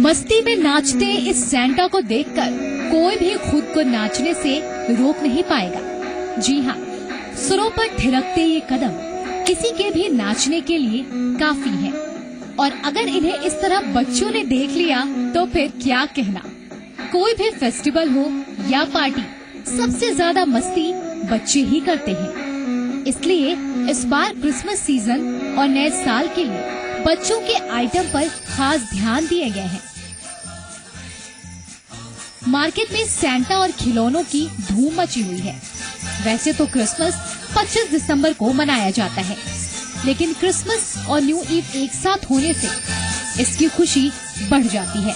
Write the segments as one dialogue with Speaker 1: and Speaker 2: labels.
Speaker 1: मस्ती में नाचते इस सैंटा को देखकर कोई भी खुद को नाचने से रोक नहीं पाएगा। जी हाँ, सुरों पर थिरकते ये कदम किसी के भी नाचने के लिए काफी है। और अगर इन्हें इस तरह बच्चों ने देख लिया तो फिर क्या कहना। कोई भी फेस्टिवल हो या पार्टी, सबसे ज्यादा मस्ती बच्चे ही करते हैं। इसलिए इस बार क्रिसमस सीजन और नए साल के लिए बच्चों के आइटम पर खास ध्यान दिए गए हैं। मार्केट में सैंटा और खिलौनों की धूम मची हुई है। वैसे तो क्रिसमस 25 दिसंबर को मनाया जाता है, लेकिन क्रिसमस और न्यू ईव एक साथ होने से इसकी खुशी बढ़ जाती है।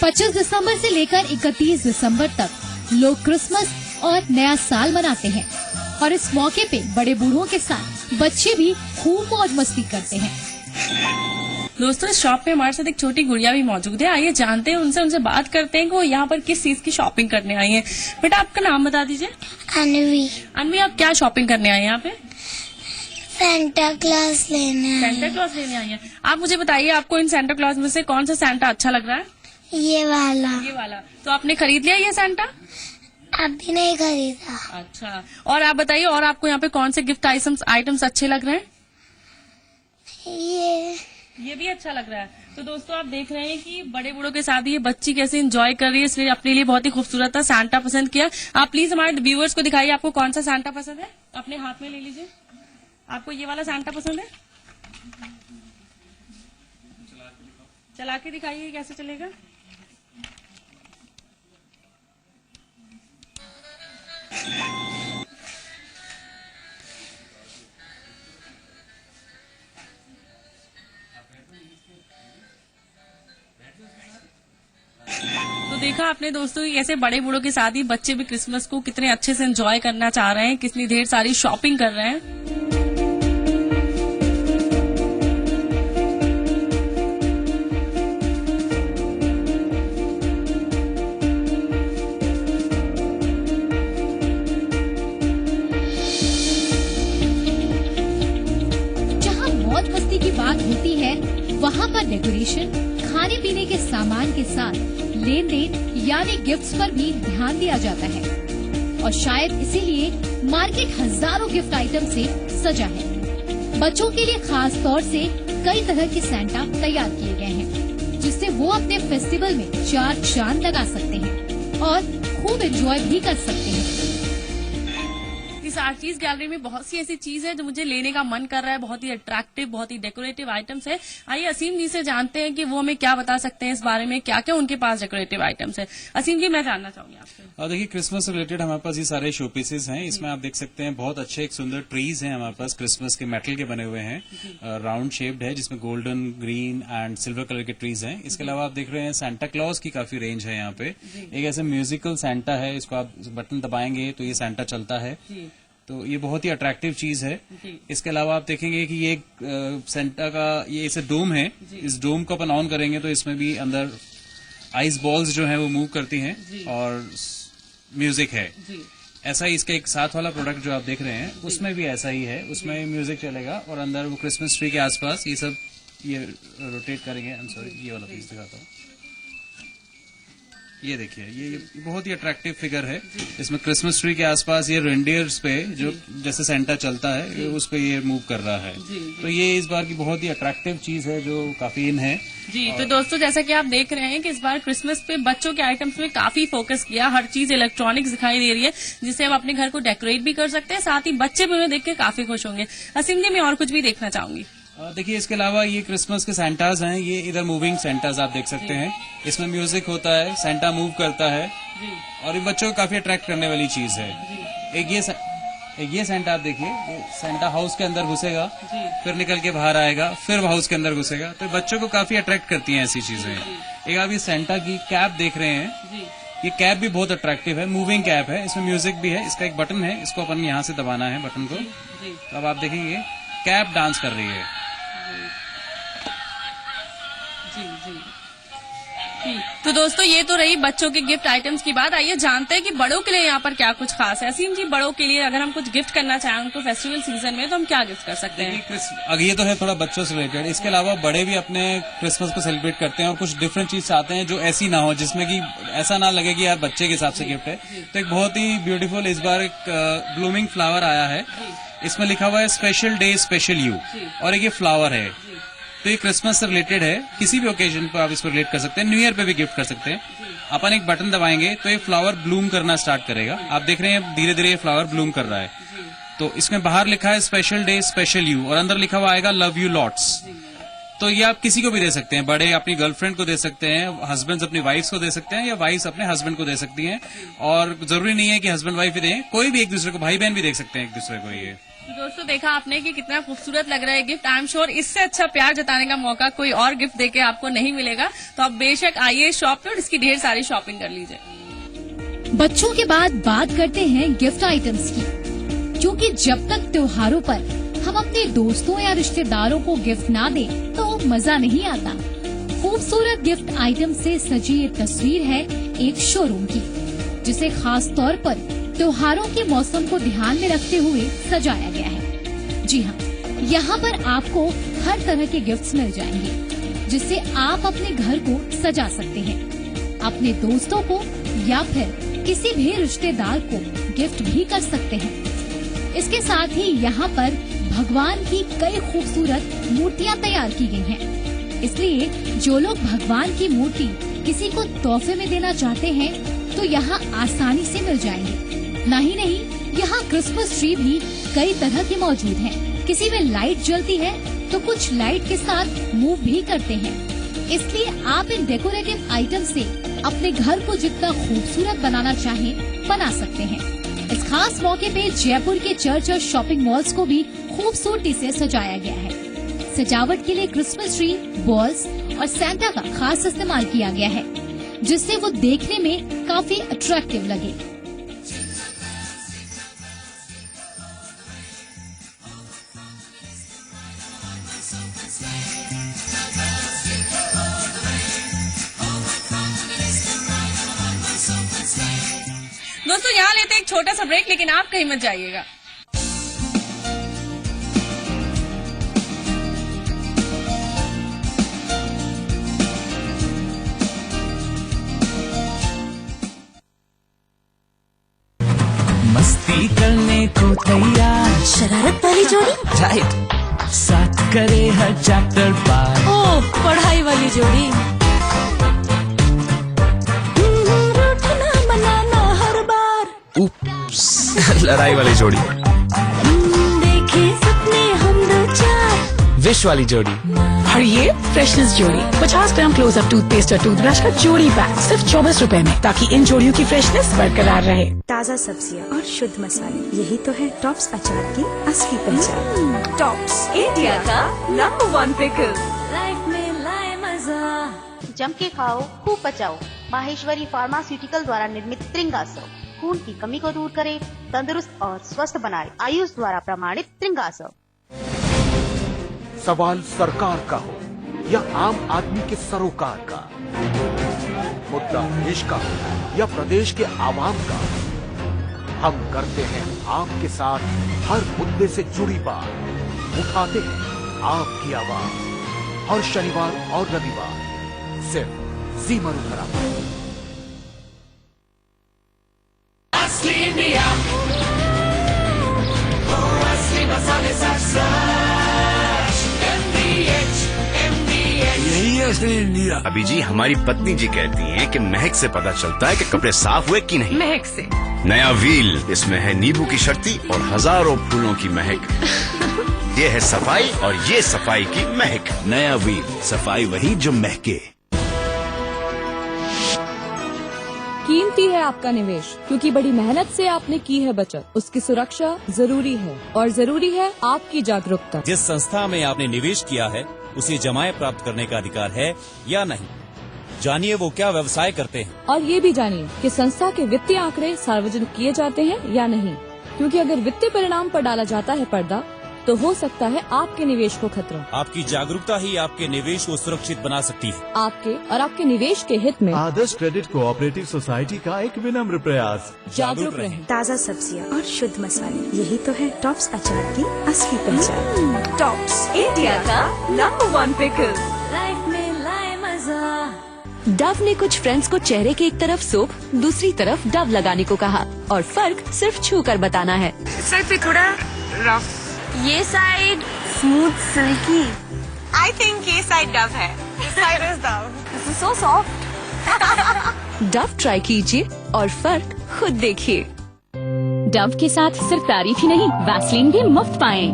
Speaker 1: 25 दिसंबर से लेकर 31 दिसंबर तक लोग क्रिसमस और नया साल मनाते हैं और इस मौके पे बड़े बूढ़ों के साथ बच्चे भी खूब मौज मस्ती करते हैं।
Speaker 2: दोस्तों, इस शॉप पे हमारे साथ एक छोटी गुड़िया भी मौजूद है। आइए जानते हैं उनसे बात करते हैं कि वो यहाँ पर किस चीज की शॉपिंग करने आई है। बेटा, आपका नाम बता दीजिए।
Speaker 3: अनवी।
Speaker 2: अनवी, आप क्या शॉपिंग करने आए हैं यहाँ पे?
Speaker 3: सेंटा क्लॉज लेने
Speaker 2: सेंटा क्लॉज लेने आई है। आप मुझे बताइए, आपको इन सेंटा क्लॉज में से कौन सा सेंटा अच्छा लग रहा है?
Speaker 3: ये वाला।
Speaker 2: ये वाला। तो आपने खरीद लिया ये सेंटा?
Speaker 3: अभी नहीं खरीदा।
Speaker 2: अच्छा, और आप बताइए, और आपको यहाँ पे कौन से गिफ्ट आइटम्स अच्छे लग रहे हैं? ये भी अच्छा लग रहा है। तो दोस्तों, आप देख रहे हैं कि बड़े बूढ़ों के साथ ये बच्ची कैसे एंजॉय कर रही है, इसलिए अपने लिए बहुत ही खूबसूरत था सैंटा पसंद किया। आप प्लीज हमारे व्यूअर्स को दिखाइए आपको कौन सा सैंटा पसंद है। अपने हाथ में ले लीजिए। आपको ये वाला सैंटा पसंद है? चला के दिखाइए कैसे चलेगा। तो देखा आपने दोस्तों कि कैसे बड़े बूढ़ों के साथ ही बच्चे भी क्रिसमस को कितने अच्छे से एंजॉय करना चाह रहे हैं, कितनी ढेर सारी शॉपिंग कर रहे हैं।
Speaker 1: जहाँ मौज मस्ती की बात होती है, वहाँ पर डेकोरेशन, खाने पीने के सामान के साथ लेन देन यानी गिफ्ट्स पर भी ध्यान दिया जाता है। और शायद इसीलिए मार्केट हजारों गिफ्ट आइटम से सजा है। बच्चों के लिए खास तौर से कई तरह के सैंटा तैयार किए गए हैं, जिससे वो अपने फेस्टिवल में चार चांद लगा सकते हैं और खूब एंजॉय भी कर सकते हैं।
Speaker 2: इस आर्टिस्ट गैलरी में बहुत सी ऐसी चीज है जो मुझे लेने का मन कर रहा है। बहुत ही अट्रैक्टिव, बहुत ही डेकोरेटिव आइटम्स है। आइए असीम जी से जानते हैं कि वो हमें क्या बता सकते हैं इस बारे में, क्या क्या उनके पास डेकोरेटिव आइटम्स है। असीम जी, मैं जानना चाहूंगी आपसे।
Speaker 4: देखिए, क्रिसमस से रिलेटेड हमारे पास ये सारे शो पीसेस हैं। इसमें आप देख सकते हैं बहुत अच्छे एक सुंदर ट्रीज हैं हमारे पास, क्रिसमस के मेटल के बने हुए हैं, राउंड शेप्ड है, जिसमें golden, green and silver colour के ट्रीज हैं। इसके अलावा आप देख रहे हैं सैंटा क्लॉज की काफी रेंज है यहाँ पे। एक ऐसे म्यूजिकल सैंटा है, इसको आप बटन दबाएंगे तो ये सैंटा चलता है, तो ये बहुत ही अट्रैक्टिव चीज है। इसके अलावा आप देखेंगे कि ये सेंटा का ये ऐसे डोम है। इस डोम को अपन ऑन करेंगे तो इसमें भी अंदर आइस बॉल्स जो है वो मूव करती हैं और म्यूजिक है। ऐसा ही इसका एक साथ वाला प्रोडक्ट जो आप देख रहे हैं उसमें भी ऐसा ही है, उसमें म्यूजिक चलेगा और अंदर वो क्रिसमस ट्री के आसपास ये सब ये रोटेट करेंगे। आई एम सॉरी, ये वाला पीस दिखाता हूँ। ये देखिए, ये बहुत ही अट्रैक्टिव फिगर है। इसमें क्रिसमस ट्री के आसपास ये रेंडियर्स पे जो जैसे सेंटा चलता है उस पे ये मूव कर रहा है। तो ये इस बार की बहुत ही अट्रैक्टिव चीज है जो काफी इन है।
Speaker 2: जी, तो दोस्तों, जैसा कि आप देख रहे हैं कि इस बार क्रिसमस पे बच्चों के आइटम्स में काफी फोकस किया। हर चीज इलेक्ट्रॉनिक्स दिखाई दे रही है, जिससे आप अपने घर को डेकोरेट भी कर सकते हैं। साथ ही बच्चे भी उन्हें देख के काफी खुश होंगे। असीम जी, मैं और कुछ भी देखना चाहूंगी।
Speaker 4: देखिए, इसके अलावा ये क्रिसमस के सैंटाज हैं। ये इधर मूविंग सैंटाज आप देख सकते हैं। इसमें म्यूजिक होता है, सैंटा मूव करता है और ये बच्चों को काफी अट्रैक्ट करने वाली चीज है। एक ये सैंटा आप देखिए, ये सैंटा हाउस के अंदर घुसेगा, फिर निकल के बाहर आएगा, फिर हाउस के अंदर घुसेगा। तो बच्चों को काफी अट्रैक्ट करती हैं ऐसी चीजें। एक आप ये सैंटा की कैप देख रहे हैं, ये कैप भी बहुत अट्रैक्टिव है, मूविंग कैप है, इसमें म्यूजिक भी है। इसका एक बटन है, इसको अपन यहाँ से दबाना है बटन को, तो अब आप देखेंगे कैप डांस कर रही है।
Speaker 2: तो दोस्तों ये तो रही बच्चों के गिफ्ट आइटम्स की बात। आइए जानते हैं कि बड़ों के लिए यहाँ पर क्या कुछ खास है। असीम जी, बड़ों के लिए अगर हम कुछ गिफ्ट करना चाहें उनको फेस्टिवल सीजन में, तो हम क्या गिफ्ट कर सकते हैं?
Speaker 4: अगर ये तो है थोड़ा बच्चों से रिलेटेड, इसके अलावा बड़े भी अपने क्रिसमस को सेलिब्रेट करते हैं और कुछ डिफरेंट चीज चाहते हैं जो ऐसी ना हो, जिसमें कि ऐसा ना लगे कि यार बच्चे के हिसाब से गिफ्ट है। तो एक बहुत ही ब्यूटीफुल इस बार एक ब्लूमिंग फ्लावर आया है। इसमें लिखा हुआ है स्पेशल डे स्पेशल यू, और एक ये फ्लावर है। तो ये क्रिसमस से रिलेटेड है, किसी भी ओकेजन पर आप इसको रिलेट कर सकते हैं, न्यू ईयर पे भी गिफ्ट कर सकते हैं। अपन एक बटन दबाएंगे तो ये फ्लावर ब्लूम करना स्टार्ट करेगा। आप देख रहे हैं धीरे धीरे ये फ्लावर ब्लूम कर रहा है। तो इसमें बाहर लिखा है स्पेशल डे स्पेशल यू, और अंदर लिखा हुआ आएगा लव यू लॉट्स। तो ये आप किसी को भी दे सकते हैं, बड़े अपनी गर्लफ्रेंड को दे सकते हैं, हस्बैंड्स अपनी वाइफ्स को दे सकते हैं, या वाइफ्स अपने हस्बैंड को दे सकती हैं। और जरूरी नहीं है कि हस्बैंड वाइफ ही दें, कोई भी एक दूसरे को, भाई बहन भी देख सकते हैं एक दूसरे को। ये
Speaker 2: तो दोस्तों देखा आपने कि कितना खूबसूरत लग रहा है गिफ्ट। आई एम श्योर इससे अच्छा प्यार जताने का मौका कोई और गिफ्ट देके आपको नहीं मिलेगा। तो आप बेशक आइए शॉप पे और इसकी ढेर सारी शॉपिंग कर लीजिए।
Speaker 1: बच्चों के बाद बात करते हैं गिफ्ट आइटम्स की, क्योंकि जब तक त्योहारों पर हम अपने दोस्तों या रिश्तेदारों को गिफ्ट ना दें तो मजा नहीं आता। खूबसूरत गिफ्ट आइटम से सजी ये तस्वीर है एक शोरूम की, जिसे खास तौर पर त्योहारों के मौसम को ध्यान में रखते हुए सजाया गया है। जी हाँ, यहाँ पर आपको हर तरह के गिफ्ट्स मिल जाएंगे, जिससे आप अपने घर को सजा सकते हैं, अपने दोस्तों को या फिर किसी भी रिश्तेदार को गिफ्ट भी कर सकते हैं। इसके साथ ही यहाँ पर भगवान की कई खूबसूरत मूर्तियाँ तैयार की गई हैं। इसलिए जो लोग भगवान की मूर्ति किसी को तोहफे में देना चाहते हैं तो यहाँ आसानी से मिल जाएंगे। नहीं, यहाँ क्रिसमस ट्री भी कई तरह के मौजूद हैं। किसी में लाइट जलती है तो कुछ लाइट के साथ मूव भी करते हैं। इसलिए आप इन डेकोरेटिव आइटम से अपने घर को जितना खूबसूरत बनाना चाहें बना सकते हैं। इस खास मौके पे जयपुर के चर्च और शॉपिंग मॉल्स को भी खूबसूरती से सजाया गया है। सजावट के लिए क्रिसमस ट्री, बॉल्स और सैंटा का खास इस्तेमाल किया गया है, जिससे वो देखने में काफी अट्रैक्टिव लगे।
Speaker 2: दोस्तों यहाँ लेते हैं एक छोटा सा ब्रेक, लेकिन आप कहीं मत जाइएगा।
Speaker 5: मस्ती करने को तैयार,
Speaker 6: शरारत वाली जोड़ी,
Speaker 5: राइट, साथ करे हर चैप्टर पार।
Speaker 6: ओह पढ़ाई वाली जोड़ी, रूठना मनाना हर बार।
Speaker 5: उप्स, लड़ाई वाली जोड़ी,
Speaker 6: देखे सपने हम दो चार।
Speaker 5: विश वाली जोड़ी,
Speaker 7: और ये फ्रेशनेस जोड़ी 50 ग्राम क्लोजअप टूथपेस्ट और टूथब्रश का जोड़ी पैक सिर्फ 24 रुपए में, ताकि इन जोड़ियों की फ्रेशनेस बरकरार रहे।
Speaker 8: ताज़ा सब्जियां और शुद्ध मसाले, यही तो है टॉप्स अचार की असली पहचान। टॉप्स, इंडिया का नंबर 1 पिकल।
Speaker 6: लाइफ में लाए मजा।
Speaker 9: जम के खाओ, खूब बचाओ। माहेश्वरी फार्मास्यूटिकल द्वारा निर्मित त्रिंगासव खून की कमी को दूर करे, तंदुरुस्त और स्वस्थ बनाए। आयुष द्वारा प्रमाणित त्रिंगासव।
Speaker 10: सवाल सरकार का हो या आम आदमी के सरोकार का, मुद्दा देश का हो या प्रदेश के आवाम का, हम करते हैं आपके साथ हर मुद्दे से जुड़ी बात। उठाते हैं आपकी आवाज हर शनिवार और रविवार सिर्फ जी मरुधरा पर।
Speaker 5: यही है असली इंडिया।
Speaker 11: अभी जी हमारी पत्नी जी कहती हैं कि महक से पता चलता है कि कपड़े साफ हुए कि नहीं।
Speaker 7: महक से
Speaker 11: नया व्हील, इसमें है नींबू की शक्ति और हजारों फूलों की महक। ये है सफाई और ये सफाई की महक।
Speaker 5: नया व्हील, सफाई वही जो महके।
Speaker 12: कीमती है आपका निवेश, क्योंकि बड़ी मेहनत से आपने की है बचत। उसकी सुरक्षा जरूरी है और जरूरी है आपकी जागरूकता।
Speaker 13: जिस संस्था में आपने निवेश किया है उसे जमाएं प्राप्त करने का अधिकार है या नहीं, जानिए वो क्या व्यवसाय करते हैं।
Speaker 12: और ये भी जानिए कि संस्था के वित्तीय आंकड़े सार्वजनिक किए जाते हैं या नहीं, क्योंकि अगर वित्तीय परिणाम पर डाला जाता है पर्दा तो हो सकता है आपके निवेश को खतरा।
Speaker 13: आपकी जागरूकता ही आपके निवेश को सुरक्षित बना सकती है।
Speaker 12: आपके और आपके निवेश के हित में
Speaker 5: आदर्श क्रेडिट कोऑपरेटिव सोसाइटी का एक विनम्र प्रयास।
Speaker 12: जागरूक रहें।
Speaker 8: ताज़ा सब्जियाँ और शुद्ध मसाले, यही तो है टॉप्स अचार की असली पहचान। टॉप्स, इंडिया का नंबर 1 पिकल।
Speaker 6: लाइफ में लाए मजा।
Speaker 14: डव ने कुछ फ्रेंड्स को चेहरे के एक तरफ सोप, दूसरी तरफ डव लगाने को कहा और फर्क सिर्फ छू कर बताना है।
Speaker 8: सर पे थोड़ा रफ, ये side smooth silky. I think ये साइड डव है। This side is Dove. This is so soft.
Speaker 14: Dove try कीजिए और फर्क खुद देखिए। डव के साथ सिर्फ तारीफ ही नहीं, वैसलीन भी मुफ्त पाएं।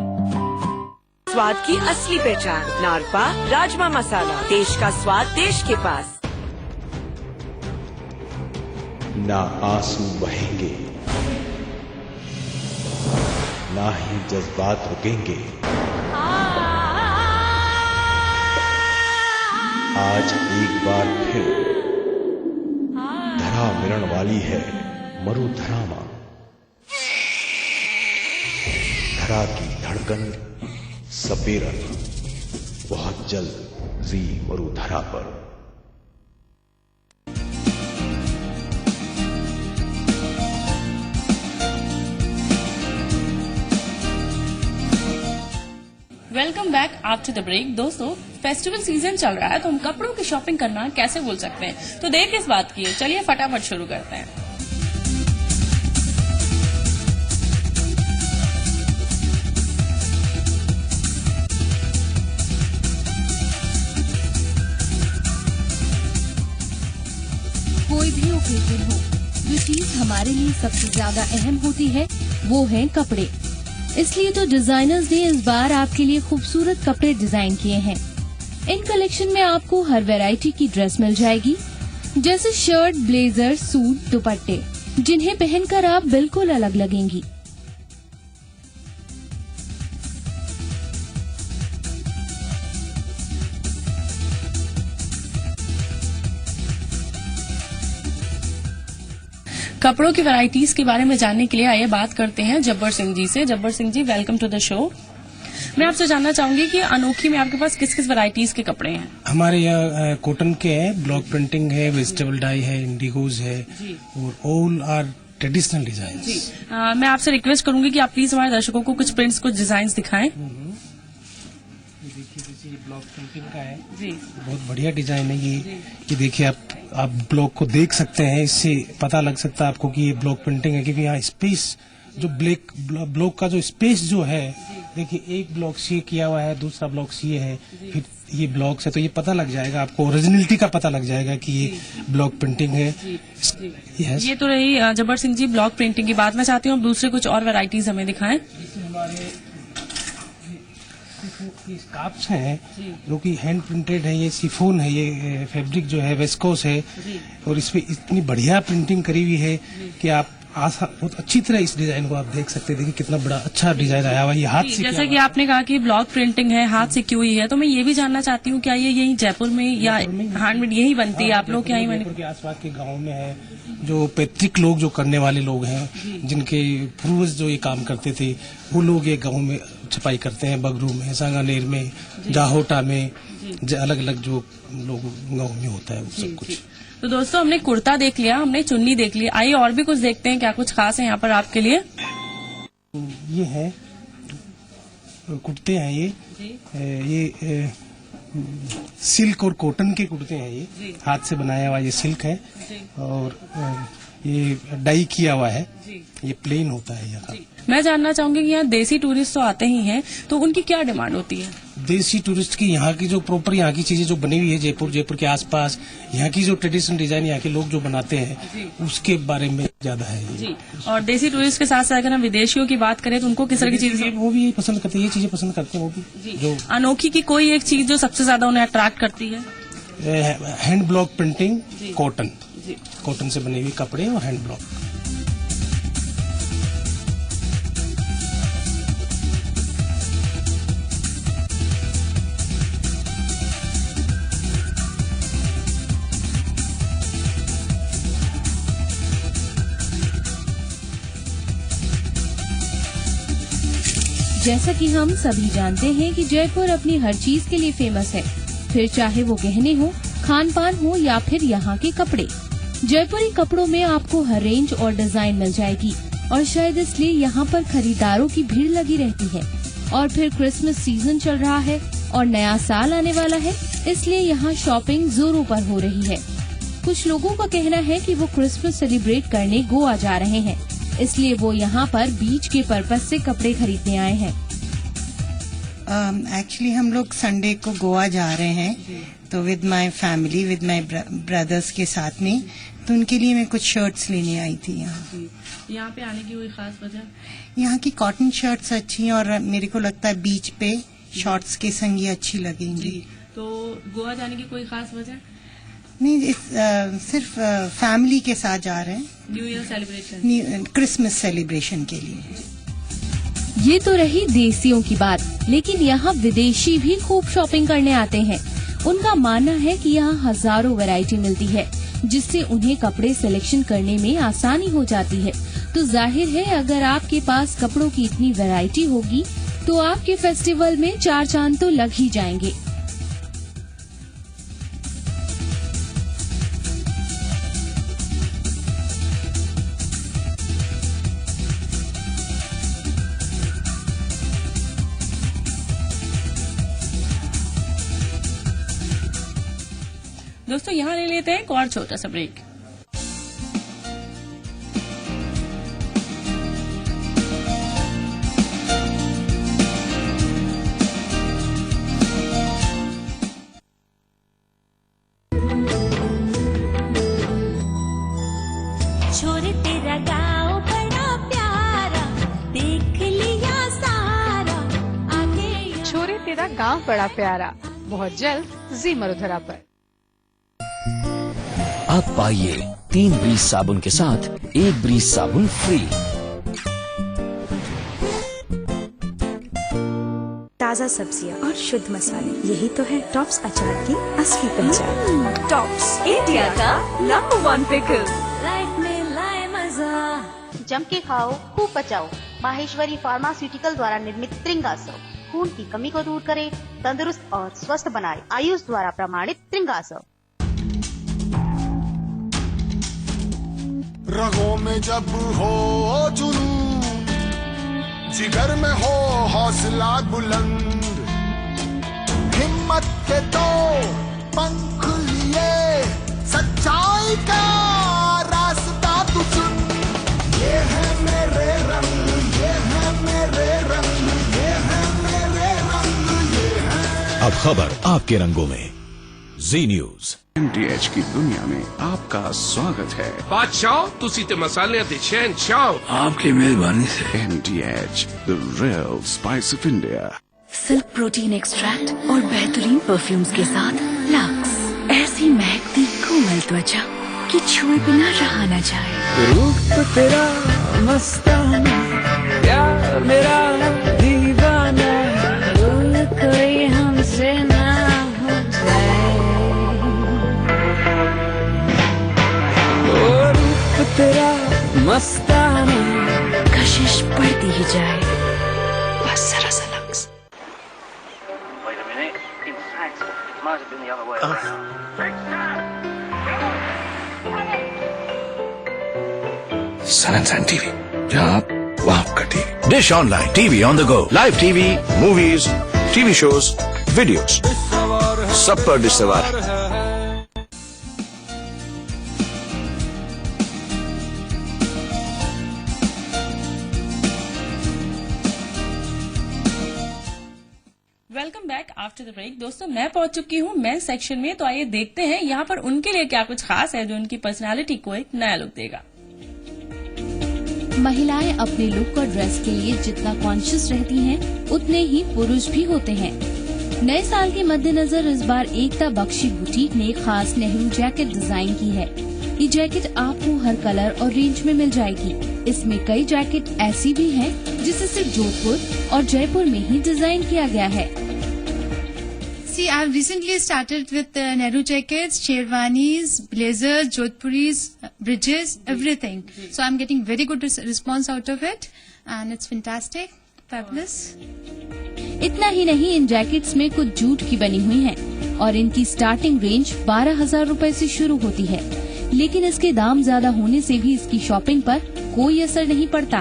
Speaker 8: स्वाद की असली पहचान, नारपा राजमा मसाला। देश का स्वाद देश के पास।
Speaker 10: ना आंसू बहेंगे, ना ही जज्बात रुकेंगे। आज एक बार फिर धरा मिलन वाली है मरुधरा मां। धरा की धड़कन सपेरन बहुत जल्द जी मरुधरा पर।
Speaker 2: Welcome back after the break. दोस्तों, फेस्टिवल सीजन चल रहा है तो हम कपड़ों की शॉपिंग करना कैसे भूल सकते हैं। तो देर किस बात की है, चलिए फटाफट शुरू करते हैं।
Speaker 1: कोई भी ओकेजन हो, जो चीज हमारे लिए सबसे ज्यादा अहम होती है वो है कपड़े। इसलिए तो डिजाइनर्स ने इस बार आपके लिए खूबसूरत कपड़े डिजाइन किए हैं। इन कलेक्शन में आपको हर वैरायटी की ड्रेस मिल जाएगी, जैसे शर्ट, ब्लेजर, सूट, दुपट्टे, जिन्हें पहनकर आप बिल्कुल अलग लगेंगी।
Speaker 2: कपड़ों की वैरायटीज के बारे में जानने के लिए आइए बात करते हैं जब्बर सिंह जी से। जब्बर Singh ji, welcome to the show. मैं आपसे जानना चाहूंगी कि अनोखी में आपके पास किस किस वैरायटीज के कपड़े हैं।
Speaker 15: हमारे यहाँ कॉटन के हैं, ब्लॉक प्रिंटिंग है, वेजिटेबल डाई है, इंडिगोज है और ऑल आर ट्रेडिशनल डिजाइन।
Speaker 2: मैं आपसे रिक्वेस्ट करूंगी कि आप प्लीज हमारे दर्शकों को कुछ प्रिंट्स, कुछ डिजाइन दिखाएं।
Speaker 15: देखिए, जैसे ये ब्लॉक प्रिंटिंग का है
Speaker 2: जी,
Speaker 15: बहुत बढ़िया डिजाइन है ये देखिए, आप ब्लॉक को देख सकते हैं, इससे पता लग सकता है आपको कि ये ब्लॉक प्रिंटिंग है, क्योंकि यहाँ स्पेस जो ब्लॉक का जो स्पेस जो है, देखिए एक ब्लॉक सी किया हुआ है, दूसरा ब्लॉक सी है, फिर ये ब्लॉक्स है, तो ये पता लग जाएगा आपको, ओरिजिनलिटी का पता लग जाएगा कि ये ब्लॉक प्रिंटिंग है।
Speaker 2: यस, ये तो रही जब्बर सिंह जी ब्लॉक प्रिंटिंग की बात। मैं चाहती हूँ आप दूसरे कुछ और वैरायटीज हमें दिखाएं।
Speaker 15: हमारे स्कार्फ्स हैं जो कि हैंड प्रिंटेड है, ये सिफोन है, ये फैब्रिक जो है वेस्कोस है, और इसमें इतनी बढ़िया प्रिंटिंग करी हुई है कि आप बहुत अच्छी तरह इस डिजाइन को आप देख सकते हैं। देखिए कितना बड़ा अच्छा डिजाइन आया हुआ है, ये हाथ से।
Speaker 2: जैसा कि आपने कहा कि ब्लॉक प्रिंटिंग है, हाथ से की हुई है, तो मैं ये भी जानना चाहती हूँ क्या ये यही जयपुर में या हैंडमेड यही बनती है? आप लोग क्या
Speaker 15: जयपुर के आसपास के गाँव में है, जो पैतृक लोग जो करने वाले लोग हैं, जिनके पूर्वज जो ये काम करते थे, वो लोग ये गाँव में छपाई करते हैं। बगरू में, सांगानेर में, जाहोटा में, अलग अलग जो लोग गाँव में होता है वो सब कुछ।
Speaker 2: तो दोस्तों, हमने कुर्ता देख लिया, हमने चुन्नी देख ली, आइए और भी कुछ देखते हैं क्या कुछ खास है यहाँ पर आपके लिए।
Speaker 15: ये है कुर्ते हैं, ये सिल्क और कॉटन के कुर्ते हैं, ये हाथ से बनाया हुआ ये सिल्क है, और ये डाई किया हुआ है, ये प्लेन होता है यहाँ।
Speaker 2: मैं जानना चाहूंगी कि यहाँ देसी टूरिस्ट तो आते ही हैं, तो उनकी क्या डिमांड होती है?
Speaker 15: देसी टूरिस्ट की यहाँ की जो प्रॉपर यहाँ की चीजें जो बनी हुई है, जयपुर के आसपास यहाँ की जो ट्रेडिशनल डिजाइन यहाँ के लोग जो बनाते हैं, उसके बारे में ज्यादा है
Speaker 2: जी। और देसी टूरिस्ट के साथ साथ अगर हम विदेशियों की बात करें तो उनको किस तरह की चीजें,
Speaker 15: वो भी पसंद करते हैं, ये चीजें पसंद करते हैं वो भी। जो
Speaker 2: अनोखी की कोई एक चीज जो सबसे ज्यादा उन्हें अट्रैक्ट करती है?
Speaker 15: हैंड ब्लॉक प्रिंटिंग, कॉटन से बने हुए कपड़े और हैंड ब्लॉक।
Speaker 1: जैसा कि हम सभी जानते हैं कि जयपुर अपनी हर चीज के लिए फेमस है, फिर चाहे वो गहने हो, खान पान हो या फिर यहाँ के कपड़े। जयपुरी कपड़ों में आपको हर रेंज और डिजाइन मिल जाएगी और शायद इसलिए यहाँ पर खरीदारों की भीड़ लगी रहती है। और फिर क्रिसमस सीजन चल रहा है और नया साल आने वाला है, इसलिए यहाँ शॉपिंग जोरों पर हो रही है। कुछ लोगों का कहना है कि वो क्रिसमस सेलिब्रेट करने गोवा जा रहे हैं, इसलिए वो यहाँ पर बीच के पर्पज से कपड़े खरीदने आए हैं।
Speaker 16: एक्चुअली हम लोग संडे को गोवा जा रहे हैं, तो with my family, with my brothers के साथ में, तो उनके लिए मैं कुछ शर्ट्स लेने आई थी यहाँ।
Speaker 2: यहाँ पे आने की कोई खास वजह?
Speaker 16: यहाँ की कॉटन शर्ट्स अच्छी हैं और मेरे को लगता है बीच पे शॉर्ट्स के संग ये अच्छी लगेंगी।
Speaker 2: तो गोवा जाने की कोई खास वजह?
Speaker 16: नहीं, सिर्फ फैमिली के साथ जा रहे हैं,
Speaker 2: new year celebration,
Speaker 16: Christmas celebration के लिए।
Speaker 1: ये तो रही देसियों की बात, लेकिन यहाँ विदेशी भी खूब शॉपिंग करने आते हैं। उनका मानना है कि यहाँ हजारों वैरायटी मिलती है, जिससे उन्हें कपड़े सिलेक्शन करने में आसानी हो जाती है। तो जाहिर है अगर आपके पास कपड़ों की इतनी वैरायटी होगी तो आपके फेस्टिवल में 4 चांद तो लग ही जाएंगे।
Speaker 2: दोस्तों यहाँ ले लेते हैं एक और छोटा सा ब्रेक।
Speaker 6: छोरे तेरा गाँव बड़ा प्यारा, देख लिया सारा, आगे
Speaker 17: छोरे तेरा गांव बड़ा प्यारा, बहुत जल्द जी मरुधरा पर।
Speaker 5: अब पाइए 3 ब्रीज साबुन के साथ 1 ब्रीज साबुन फ्री।
Speaker 18: ताज़ा सब्जियां और शुद्ध मसाले, यही तो है टॉप्स अचार की असली पहचान।
Speaker 6: टॉप्स इंडिया का नंबर 1 पिकल। लाइफ में लाए मजा।
Speaker 9: जम के खाओ, खूब पचाओ। माहेश्वरी फार्मास्यूटिकल द्वारा निर्मित त्रिंगासव खून की कमी को दूर करे, तंदुरुस्त और स्वस्थ बनाए। आयुष द्वारा प्रमाणित त्रिंगासव।
Speaker 19: रगों में जब हो जुनून, जिगर में हो हौसला बुलंद, हिम्मत के दो पंख लिए, सच्चाई का रास्ता तू चुन। ये है मेरे रंग, ये है मेरे रंग, ये है मेरे रंग, ये है।
Speaker 20: अब खबर आपके रंगों में। जी न्यूज।
Speaker 11: MDH की दुनिया में आपका स्वागत है।
Speaker 21: बादशाह तुसी ते मसाले ते शहंशाह,
Speaker 20: आपकी मेहरबानी से।
Speaker 11: MDH, the real spice of India।
Speaker 18: Silk protein extract और बेहतरीन परफ्यूम्स के साथ लक्स, ऐसी महकती कोमल त्वचा कि छुए बिना रहा न जाए।
Speaker 5: रूप तेरा मस्ताना, प्यार मेरा दीवाना, भूल कोई हमसे ना हो जाए। रूप तेरा मस्ताना,
Speaker 18: कशिश बढ़ती ही जाए, बस जरा सा लक्स।
Speaker 20: सन एंड टीवी, जहाँ आप वहाँ आपका TV. Dish online, TV on the go, live TV, movies, TV shows, videos, सब पर डिश सवार है।
Speaker 2: Welcome back after the break. दोस्तों मैं पहुंच चुकी हूं मेंस सेक्शन में, तो आइए देखते हैं यहाँ पर उनके लिए क्या कुछ खास है जो उनकी पर्सनालिटी को एक नया लुक देगा।
Speaker 1: महिलाएं अपने लुक और ड्रेस के लिए जितना कॉन्शियस रहती हैं, उतने ही पुरुष भी होते हैं। नए साल के मद्देनजर इस बार एकता बख्शी बुटीक ने खास नेहरू जैकेट डिजाइन की है। ये जैकेट आपको हर कलर और रेंज में मिल जाएगी। इसमें कई जैकेट ऐसी भी हैं जिसे सिर्फ जोधपुर और जयपुर में ही डिजाइन किया गया है।
Speaker 22: See, I've recently started with Nehru jackets, sherwanis, blazers, jodhpuris, bridges, everything. So I'm getting very good response out of it, and it's fantastic. fabulous.
Speaker 1: इतना ही नहीं, इन जैकेट्स में कुछ जूट की बनी हुई हैं और इनकी स्टार्टिंग रेंज 12,000 रुपए से शुरू होती है। लेकिन इसके दाम ज्यादा होने से भी इसकी शॉपिंग पर कोई असर नहीं पड़ता,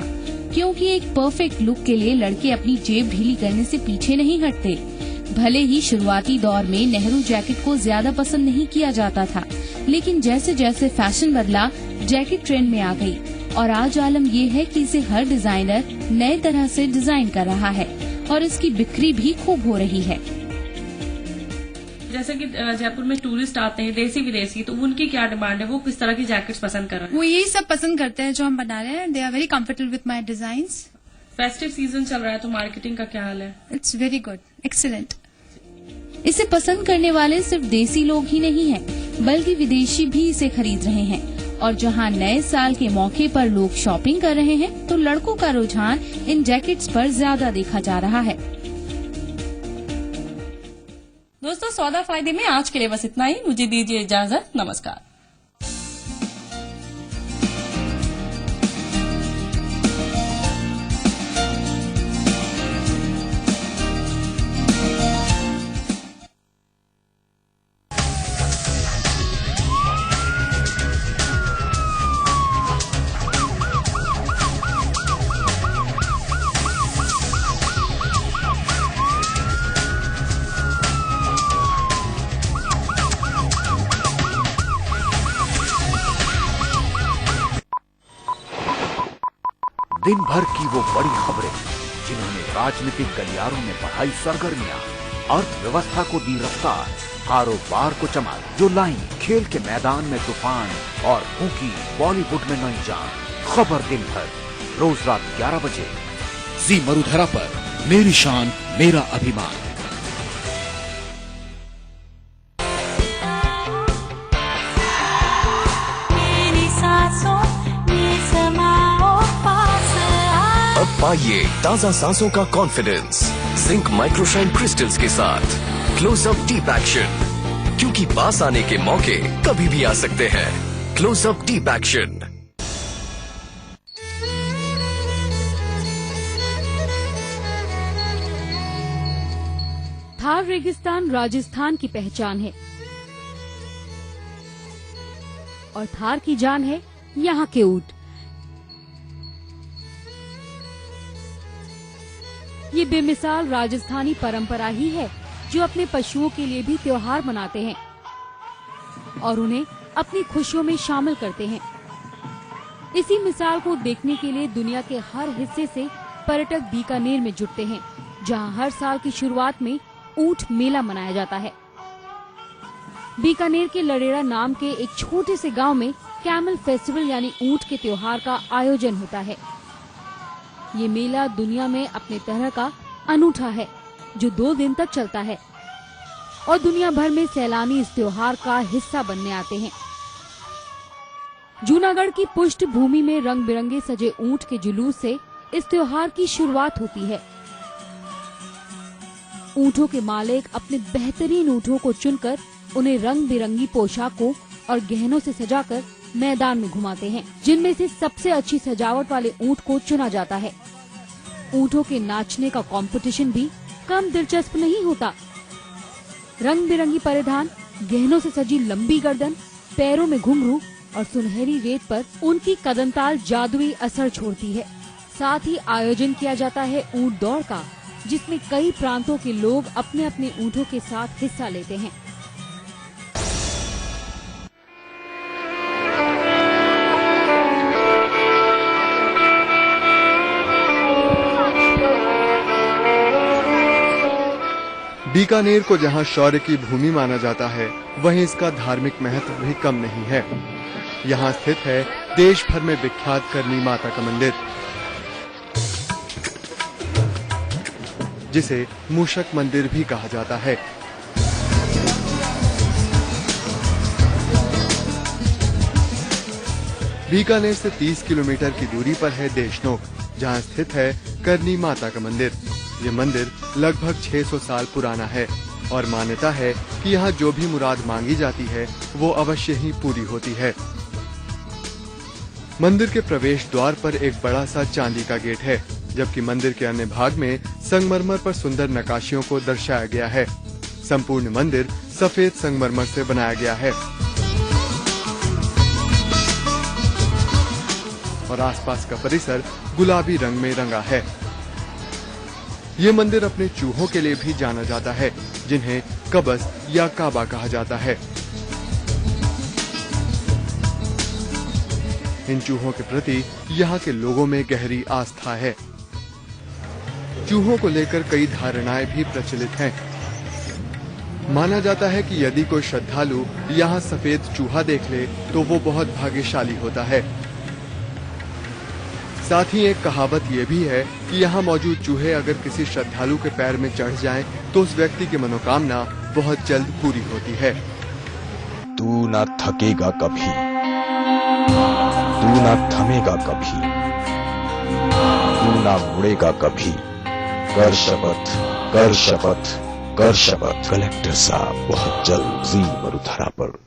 Speaker 1: क्योंकि एक परफेक्ट लुक के लिए लड़के अपनी जेब ढीली करने से पीछे नहीं हटते। भले ही शुरुआती दौर में नेहरू जैकेट को ज्यादा पसंद नहीं किया जाता था, लेकिन जैसे जैसे फैशन बदला, जैकेट ट्रेंड में आ गई और आज आलम ये है कि इसे हर डिजाइनर नए तरह से डिजाइन कर रहा है और इसकी बिक्री भी खूब हो रही है।
Speaker 2: जैसे कि जयपुर में टूरिस्ट आते हैं, देसी विदेशी, तो उनकी क्या डिमांड है? वो किस तरह की जैकेट्स पसंद कर रहे हैं?
Speaker 22: वो यही सब पसंद करते हैं जो हम बना रहे हैं. They are very comfortable with my designs.
Speaker 2: Festive season चल रहा है, तो मार्केटिंग का क्या हाल है?
Speaker 22: It's very good, excellent.
Speaker 1: इसे पसंद करने वाले सिर्फ देसी लोग ही नहीं हैं, बल्कि विदेशी भी इसे खरीद रहे हैं। और जहां नए साल के मौके पर लोग शॉपिंग कर रहे हैं, तो लड़कों का रुझान इन जैकेट्स पर ज्यादा देखा जा रहा है।
Speaker 2: दोस्तों, सौदा फायदे में आज के लिए बस इतना ही। मुझे दीजिए इजाजत। नमस्कार।
Speaker 10: दिन भर की वो बड़ी खबरें जिन्होंने राजनीतिक गलियारों में बढ़ाई सरगर्मियां, अर्थव्यवस्था को दी रफ्तार, कारोबार को चमक, जो लाई खेल के मैदान में तूफान और फूंकी बॉलीवुड में नई जान। खबर दिन भर रोज रात 11 बजे
Speaker 20: जी मरुधरा पर। मेरी शान मेरा अभिमान।
Speaker 3: अब पाइए ताजा सांसों का कॉन्फिडेंस जिंक माइक्रोशाइन क्रिस्टल्स के साथ क्लोज अप डीप एक्शन, क्योंकि पास आने के मौके कभी भी आ सकते हैं। Close up deep action.
Speaker 4: Thar रेगिस्तान राजस्थान की पहचान है और थार की जान है यहाँ के ऊंट। ये बेमिसाल राजस्थानी परंपरा ही है जो अपने पशुओं के लिए भी त्योहार मनाते हैं और उन्हें अपनी खुशियों में शामिल करते हैं। इसी मिसाल को देखने के लिए दुनिया के हर हिस्से से पर्यटक बीकानेर में जुटते हैं, जहां हर साल की शुरुआत में ऊंट मेला मनाया जाता है। बीकानेर के लड़ेड़ा नाम के एक छोटे से गांव में कैमल फेस्टिवल यानी ऊंट के त्योहार का आयोजन होता है। ये मेला दुनिया में अपने तरह का अनूठा है, जो 2 दिन तक चलता है और दुनिया भर में सैलानी इस त्योहार का हिस्सा बनने आते हैं। जूनागढ़ की पुष्ट भूमि में रंग बिरंगे सजे ऊंट के जुलूस से इस त्योहार की शुरुआत होती है। ऊंटों के मालिक अपने बेहतरीन ऊंटों को चुनकर उन्हें रंग बिरंगी पोशाकों और गहनों से सजाकर मैदान में घुमाते हैं, जिनमें से सबसे अच्छी सजावट वाले ऊंट को चुना जाता है। ऊंटों के नाचने का कंपटीशन भी कम दिलचस्प नहीं होता। रंग बिरंगी परिधान, गहनों से सजी लंबी गर्दन, पैरों में घुंघरू और सुनहरी रेत पर उनकी कदमताल जादुई असर छोड़ती है। साथ ही आयोजन किया जाता है ऊंट दौड़ का, जिसमें कई प्रांतों के लोग अपने अपने ऊंटों के साथ हिस्सा लेते हैं।
Speaker 23: बीकानेर को जहां शौर्य की भूमि माना जाता है, वहीं इसका धार्मिक महत्व भी कम नहीं है। यहां स्थित है देश भर में विख्यात करनी माता का मंदिर, जिसे मूषक मंदिर भी कहा जाता है। बीकानेर से 30 किलोमीटर की दूरी पर है देशनोक, जहां स्थित है करनी माता का मंदिर। ये मंदिर लगभग 600 साल पुराना है और मान्यता है कि यहाँ जो भी मुराद मांगी जाती है वो अवश्य ही पूरी होती है। मंदिर के प्रवेश द्वार पर एक बड़ा सा चांदी का गेट है, जबकि मंदिर के अन्य भाग में संगमरमर पर सुंदर नक्काशियों को दर्शाया गया है। संपूर्ण मंदिर सफेद संगमरमर से बनाया गया है और आसपास का परिसर गुलाबी रंग में रंगा है। ये मंदिर अपने चूहों के लिए भी जाना जाता है, जिन्हें कबस या काबा कहा जाता है। इन चूहों के प्रति यहाँ के लोगों में गहरी आस्था है। चूहों को लेकर कई धारणाएं भी प्रचलित हैं। माना जाता है कि यदि कोई श्रद्धालु यहाँ सफेद चूहा देख ले तो वो बहुत भाग्यशाली होता है। साथ ही एक कहावत ये भी है कि यहाँ मौजूद चूहे अगर किसी श्रद्धालु के पैर में चढ़ जाएं, तो उस व्यक्ति की मनोकामना बहुत जल्द पूरी होती है।
Speaker 7: तू ना थकेगा कभी, तू ना थमेगा कभी, तू ना मुड़ेगा कभी। कर शपथ, कर शपथ, कर शपथ। कलेक्टर साहब बहुत जल्द जी मरुधरा पर।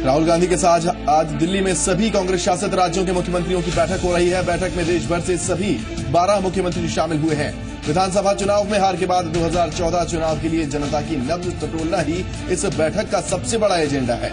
Speaker 12: राहुल गांधी के साथ आज दिल्ली में सभी कांग्रेस शासित राज्यों के मुख्यमंत्रियों की बैठक हो रही है। बैठक में देश भर से सभी 12 मुख्यमंत्री शामिल हुए हैं। विधानसभा चुनाव में हार के बाद 2014 चुनाव के लिए जनता की नब्ज टटोलना ही इस बैठक का सबसे बड़ा एजेंडा है।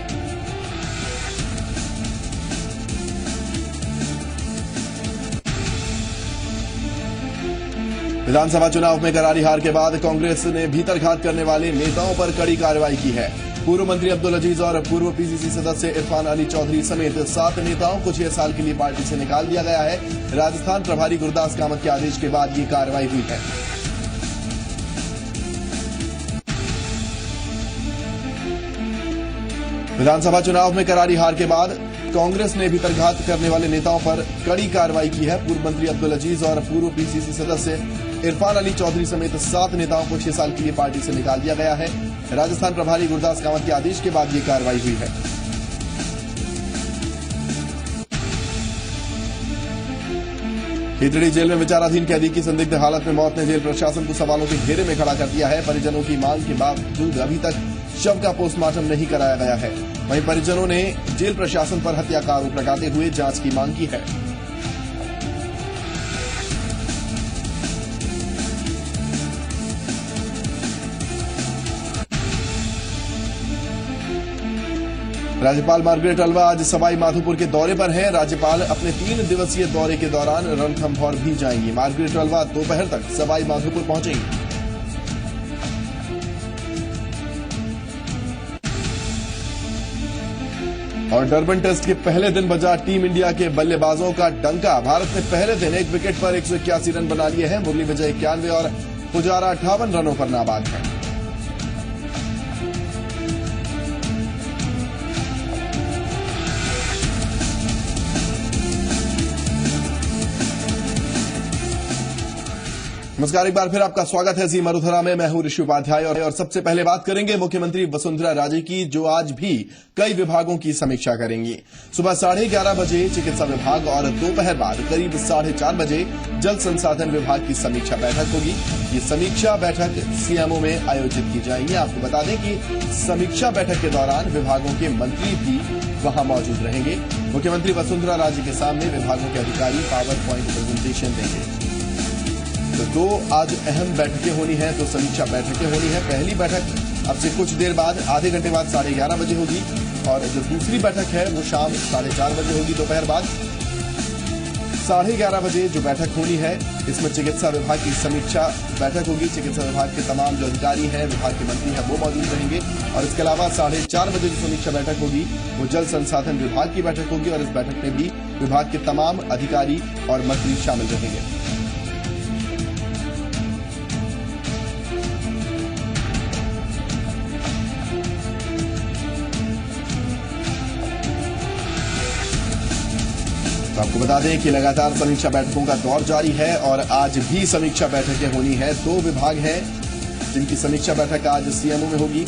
Speaker 12: विधानसभा चुनाव में करारी हार के बाद कांग्रेस ने भीतरघात करने वाले नेताओं पर कड़ी कार्रवाई की है। पूर्व मंत्री अब्दुल अजीज और पूर्व पीसीसी सदस्य इरफान अली चौधरी समेत 7 नेताओं को 6 साल के लिए पार्टी से निकाल दिया गया है। राजस्थान प्रभारी गुरदास कामत के आदेश के बाद ये कार्रवाई हुई है। विधानसभा चुनाव में करारी हार के बाद कांग्रेस ने भीतरघात करने वाले नेताओं पर कड़ी कार्रवाई की है। पूर्व मंत्री अब्दुल अजीज और पूर्व पीसीसी सदस्य इरफान अली चौधरी समेत 7 नेताओं को 6 साल के लिए पार्टी से निकाल दिया गया है। राजस्थान प्रभारी गुरदास कामत के आदेश के बाद ये कार्रवाई हुई है। खितड़ी जेल में विचाराधीन कैदी की संदिग्ध हालत में मौत ने जेल प्रशासन को सवालों के घेरे में खड़ा कर दिया है। परिजनों की मांग के बावजूद अभी तक शव का पोस्टमार्टम नहीं कराया गया है। वहीं परिजनों ने जेल प्रशासन पर हत्या का आरोप लगाते हुए जांच की मांग की है। राज्यपाल मार्गरेट अलवा आज सवाई माधोपुर के दौरे पर हैं। राज्यपाल अपने 3 दिवसीय दौरे के दौरान रणथंभौर भी जाएंगी। मार्गरेट अलवा दोपहर तक सवाई माधोपुर पहुंचेंगी। और डरबन टेस्ट के पहले दिन बजा टीम इंडिया के बल्लेबाजों का डंका। भारत ने पहले दिन 1 विकेट पर 181 रन बना लिए हैं। मुरली विजय 91 और पुजारा 58 रनों पर नाबाद हैं। नमस्कार, एक बार फिर आपका स्वागत है जी मरुधरा में। मैं हूं ऋषि उपाध्याय और सबसे पहले बात करेंगे मुख्यमंत्री वसुंधरा राजे की, जो आज भी कई विभागों की समीक्षा करेंगी। सुबह 11:30 बजे चिकित्सा विभाग और दोपहर बाद करीब 4:30 बजे जल संसाधन विभाग की समीक्षा बैठक होगी। ये समीक्षा बैठक सीएमओ में आयोजित की जाएगी। आपको बता दें कि समीक्षा बैठक के दौरान विभागों के मंत्री भी वहां मौजूद रहेंगे। मुख्यमंत्री वसुंधरा राजे के सामने विभागों के अधिकारी पावर पॉइंट प्रेजेंटेशन देंगे। तो 2 आज अहम बैठकें होनी है, 2 समीक्षा बैठकें होनी है। पहली बैठक अब से कुछ देर बाद, आधे घंटे बाद 11:30 बजे होगी और जो दूसरी बैठक है वो शाम 4:30 बजे होगी दोपहर बाद। 11:30 बजे जो बैठक होनी है, इसमें चिकित्सा विभाग की समीक्षा बैठक होगी। चिकित्सा विभाग के तमाम जो अधिकारी हैं, विभाग के मंत्री हैं, वो मौजूद रहेंगे। और इसके अलावा 4:30 बजे जो समीक्षा बैठक होगी वो जल संसाधन विभाग की बैठक होगी और इस बैठक में भी विभाग के तमाम अधिकारी और मंत्री शामिल रहेंगे। तो आपको बता दें कि लगातार समीक्षा बैठकों का दौर जारी है और आज भी समीक्षा बैठकें होनी है। 2 विभाग हैं जिनकी समीक्षा बैठक आज सीएमओ में होगी।